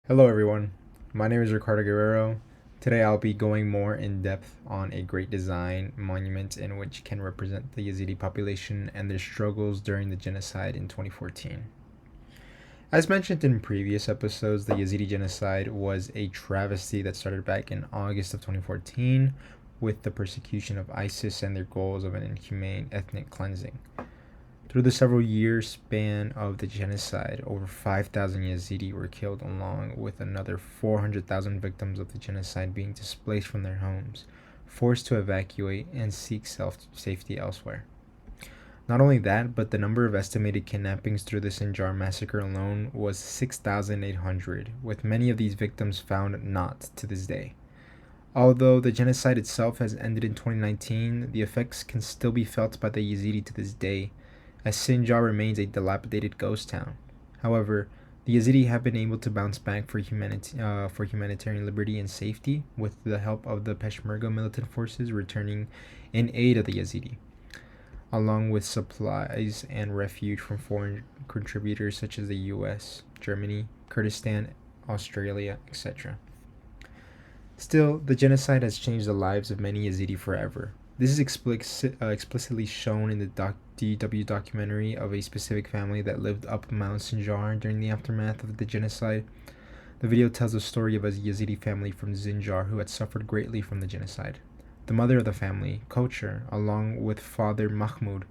Hello, everyone. My name is Ricardo Guerrero. Today, I'll be going more in depth on a great design monument in which can represent the Yazidi population and their struggles during the genocide in 2014. As mentioned in previous episodes, the Yazidi genocide was a travesty that started back in August of 2014 with the persecution of ISIS and their goals of an inhumane ethnic cleansing. Through the several year span of the genocide, over 5,000 Yazidi were killed, along with another 400,000 victims of the genocide being displaced from their homes, forced to evacuate and seek safety elsewhere. Not only that, but the number of estimated kidnappings through the Sinjar massacre alone was 6,800, with many of these victims found not to this day. Although the genocide itself has ended in 2019, the effects can still be felt by the Yazidi to this day, as Sinjar remains a dilapidated ghost town. However, the Yazidi have been able to bounce back for humanitarian liberty and safety, with the help of the Peshmerga militant forces returning in aid of the Yazidi, along with supplies and refuge from foreign contributors such as the US, Germany, Kurdistan, Australia, etc. Still, the genocide has changed the lives of many Yazidi forever. This is explicitly shown in the DW documentary of a specific family that lived up Mount Sinjar during the aftermath of the genocide. The video tells the story of a Yazidi family from Sinjar who had suffered greatly from the genocide. The mother of the family, Kocher, along with father Mahmoud,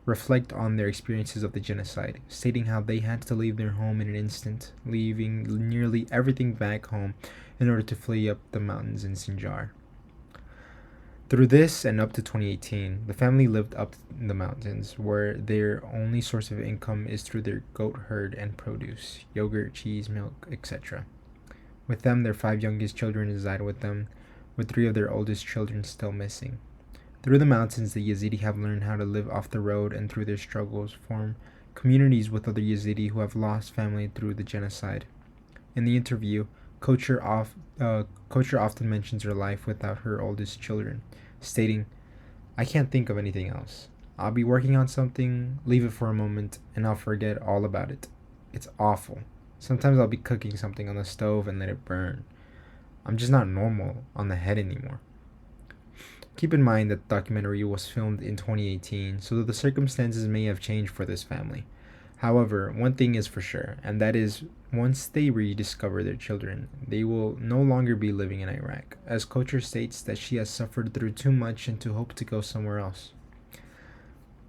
reflect on their experiences of the genocide, stating how they had to leave their home in an instant, leaving nearly everything back home in order to flee up the mountains in Sinjar. Through this and up to 2018, the family lived up in the mountains, where their only source of income is through their goat herd and produce, yogurt, cheese, milk, etc. With them, their 5 youngest children reside with them, with 3 of their oldest children still missing. Through the mountains, the Yazidi have learned how to live off the road, and through their struggles form communities with other Yazidi who have lost family through the genocide. In the interview, Kocher often mentions her life without her oldest children, stating, "I can't think of anything else. I'll be working on something, leave it for a moment, and I'll forget all about it. It's awful. Sometimes I'll be cooking something on the stove and let it burn. I'm just not normal on the head anymore." Keep in mind that the documentary was filmed in 2018, so the circumstances may have changed for this family. However, one thing is for sure, and that is once they rediscover their children, they will no longer be living in Iraq, as Kocher states that she has suffered through too much and to hope to go somewhere else.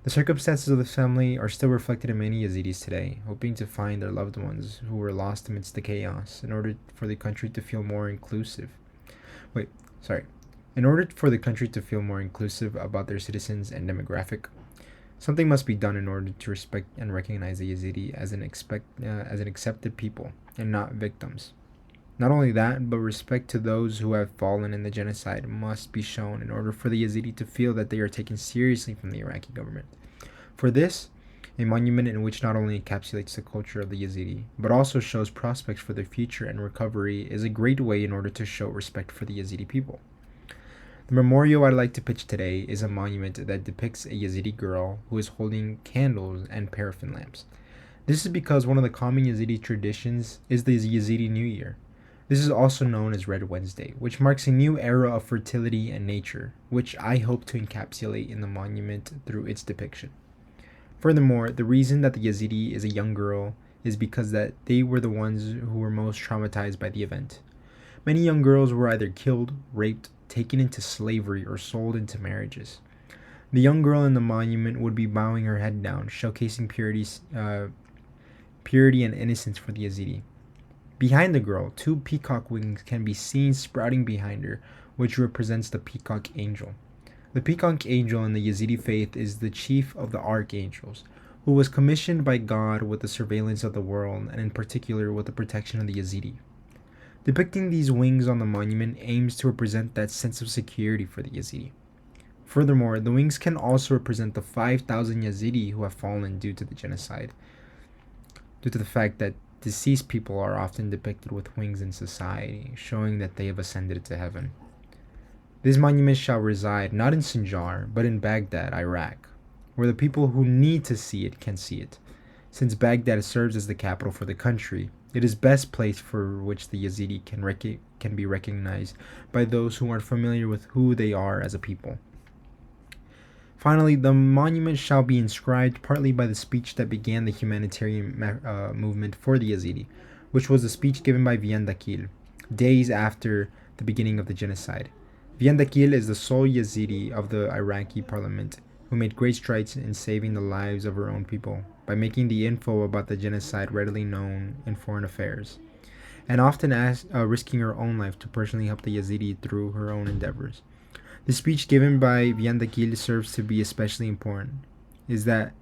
The circumstances of the family are still reflected in many Yazidis today, hoping to find their loved ones who were lost amidst the chaos in order for the country to feel more inclusive. Wait, sorry. In order for the country to feel more inclusive about their citizens and demographic, something must be done in order to respect and recognize the Yazidi as an accepted people and not victims. Not only that, but respect to those who have fallen in the genocide must be shown in order for the Yazidi to feel that they are taken seriously from the Iraqi government. For this, a monument in which not only encapsulates the culture of the Yazidi, but also shows prospects for their future and recovery is a great way in order to show respect for the Yazidi people. The memorial I'd like to pitch today is a monument that depicts a Yazidi girl who is holding candles and paraffin lamps. This is because one of the common Yazidi traditions is the Yazidi New Year. This is also known as Red Wednesday, which marks a new era of fertility and nature, which I hope to encapsulate in the monument through its depiction. Furthermore, the reason that the Yazidi is a young girl is because that they were the ones who were most traumatized by the event. Many young girls were either killed, raped, taken into slavery, or sold into marriages. The young girl in the monument would be bowing her head down, showcasing purity and innocence for the Yazidi. Behind the girl, 2 peacock wings can be seen sprouting behind her, which represents the peacock angel. The peacock angel in the Yazidi faith is the chief of the archangels, who was commissioned by God with the surveillance of the world, and in particular with the protection of the Yazidi. Depicting these wings on the monument aims to represent that sense of security for the Yazidi. Furthermore, the wings can also represent the 5,000 Yazidi who have fallen due to the genocide, due to the fact that deceased people are often depicted with wings in society, showing that they have ascended to heaven. This monument shall reside not in Sinjar, but in Baghdad, Iraq, where the people who need to see it can see it, since Baghdad serves as the capital for the country, It is best placed for which the Yazidi can be recognized by those who are familiar with who they are as a people. Finally, the monument shall be inscribed partly by the speech that began the humanitarian movement for the Yazidi, which was the speech given by Viandakil days after the beginning of the genocide. Viandakil is the sole Yazidi of the Iraqi parliament who made great strides in saving the lives of her own people by making the info about the genocide readily known in foreign affairs, and often risking her own life to personally help the Yazidi through her own endeavors. The speech given by Viandakil serves to be especially important, and that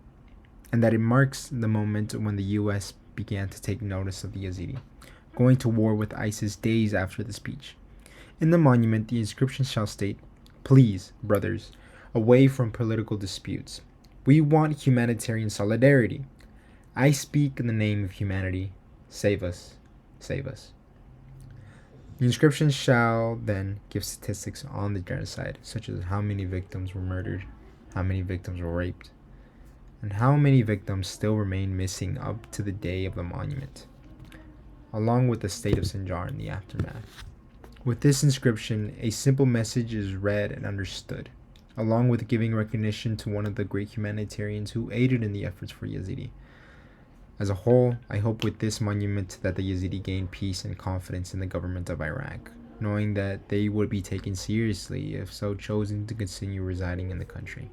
it marks the moment when the U.S. began to take notice of the Yazidi, going to war with ISIS days after the speech. In the monument, the inscription shall state, "Please, brothers, away from political disputes. We want humanitarian solidarity. I speak in the name of humanity. Save us, save us." The inscription shall then give statistics on the genocide, such as how many victims were murdered, how many victims were raped, and how many victims still remain missing up to the day of the monument, along with the state of Sinjar in the aftermath. With this inscription, a simple message is read and understood, along with giving recognition to one of the great humanitarians who aided in the efforts for Yazidi. As a whole, I hope with this monument that the Yazidi gain peace and confidence in the government of Iraq, knowing that they would be taken seriously if so chosen to continue residing in the country.